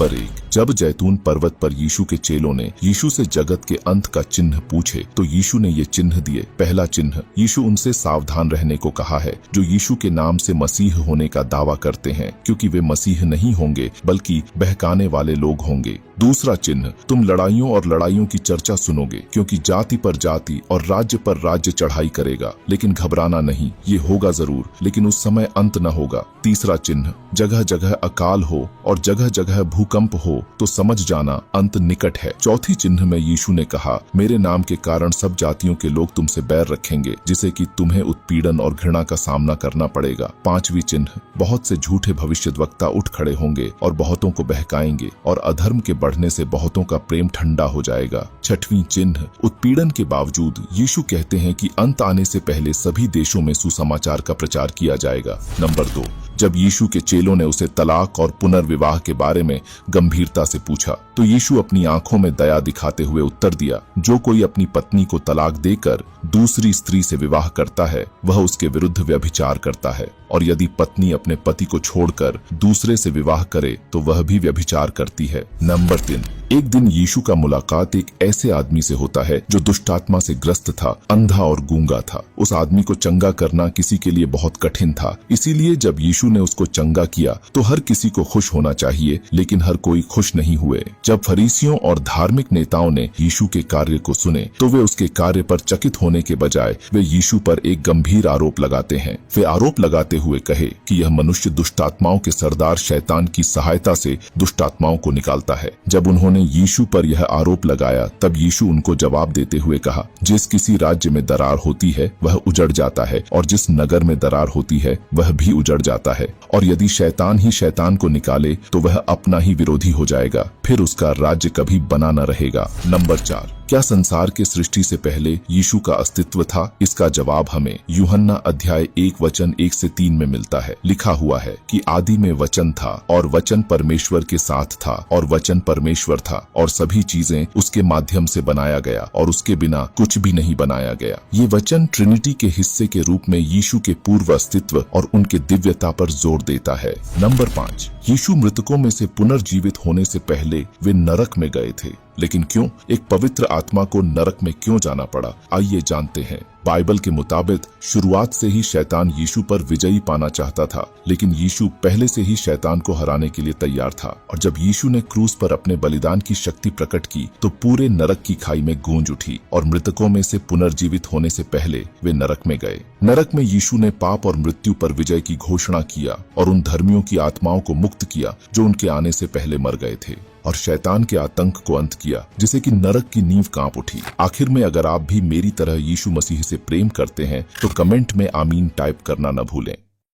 Number 1, जब जैतून पर्वत पर यीशु के चेलों ने यीशु से जगत के अंत का चिन्ह पूछे तो यीशु ने ये चिन्ह दिए। पहला चिन्ह, यीशु उनसे सावधान रहने को कहा है जो यीशु के नाम से मसीह होने का दावा करते हैं, क्योंकि वे मसीह नहीं होंगे बल्कि बहकाने वाले लोग होंगे। दूसरा चिन्ह, तुम लड़ाइयों और लड़ाइयों की चर्चा सुनोगे, क्योंकि जाति पर जाति और राज्य पर राज्य चढ़ाई करेगा, लेकिन घबराना नहीं, ये होगा जरूर, लेकिन उस समय अंत न होगा। तीसरा चिन्ह, जगह जगह अकाल हो और जगह जगह भूकंप हो तो समझ जाना अंत निकट है। चौथी चिन्ह में यीशु ने कहा, मेरे नाम के कारण सब जातियों के लोग तुमसे बैर रखेंगे, जिसे कि तुम्हें उत्पीड़न और घृणा का सामना करना पड़ेगा। पांचवी चिन्ह, बहुत से झूठे भविष्यद्वक्ता उठ खड़े होंगे और बहुतों को बहकाएंगे और अधर्म के बढ़ने से बहुतों का प्रेम ठंडा हो जाएगा। छठवीं चिन्ह, उत्पीड़न के बावजूद यीशु कहते हैं कि अंत आने से पहले सभी देशों में सुसमाचार का प्रचार किया जाएगा। नंबर 2, जब यीशु के चेलों ने उसे तलाक और पुनर्विवाह के बारे में गंभीरता से पूछा तो यीशु अपनी आंखों में दया दिखाते हुए उत्तर दिया, जो कोई अपनी पत्नी को तलाक देकर दूसरी स्त्री से विवाह करता है वह उसके विरुद्ध व्यभिचार करता है, और यदि पत्नी अपने पति को छोड़कर दूसरे से विवाह करे तो वह भी व्यभिचार करती है। नंबर 3, एक दिन यीशु का मुलाकात एक ऐसे आदमी से होता है जो दुष्टात्मा से ग्रस्त था, अंधा और गूंगा था। उस आदमी को चंगा करना किसी के लिए बहुत कठिन था, इसीलिए जब यीशु ने उसको चंगा किया तो हर किसी को खुश होना चाहिए, लेकिन हर कोई खुश नहीं हुए। जब फरीसियों और धार्मिक नेताओं ने यीशु के कार्य को सुने तो वे उसके कार्य पर चकित होने के बजाय वे यीशु पर एक गंभीर आरोप लगाते हैं। वे आरोप लगाते हुए कहे कि यह मनुष्य दुष्टात्माओं के सरदार शैतान की सहायता से दुष्टात्माओं को निकालता है। जब उन्होंने यीशु पर यह आरोप लगाया तब यीशु उनको जवाब देते हुए कहा, जिस किसी राज्य में दरार होती है वह उजड़ जाता है, और जिस नगर में दरार होती है वह भी उजड़ जाता है, और यदि शैतान ही शैतान को निकाले तो वह अपना ही विरोधी हो जाएगा, फिर उसका राज्य कभी बना न रहेगा। नंबर 4, क्या संसार के सृष्टि से पहले यीशु का अस्तित्व था? इसका जवाब हमें यूहन्ना अध्याय 1 वचन 1 से 3 में मिलता है। लिखा हुआ है कि आदि में वचन था और वचन परमेश्वर के साथ था और वचन परमेश्वर था, और सभी चीजें उसके माध्यम से बनाया गया और उसके बिना कुछ भी नहीं बनाया गया। ये वचन ट्रिनिटी के हिस्से के रूप में यीशु के पूर्व अस्तित्व और उनके दिव्यता पर जोर देता है। नंबर 5, यीशु मृतकों में से पुनर्जीवित होने से पहले वे नरक में गए थे, लेकिन क्यों? एक पवित्र आत्मा को नरक में क्यों जाना पड़ा? आइए जानते हैं। बाइबल के मुताबिक शुरुआत से ही शैतान यीशु पर विजयी पाना चाहता था, लेकिन यीशु पहले से ही शैतान को हराने के लिए तैयार था, और जब यीशु ने क्रूस पर अपने बलिदान की शक्ति प्रकट की तो पूरे नरक की खाई में गूंज उठी, और मृतकों में से पुनर्जीवित होने से पहले वे नरक में गए। नरक में यीशु ने पाप और मृत्यु पर विजय की घोषणा किया और उन धर्मियों की आत्माओं को मुक्त किया जो उनके आने से पहले मर गए थे, और शैतान के आतंक को अंत किया, जिसे कि नरक की नींव कांप उठी। आखिर में अगर आप भी मेरी तरह यीशु मसीह से प्रेम करते हैं तो कमेंट में आमीन टाइप करना न भूलें।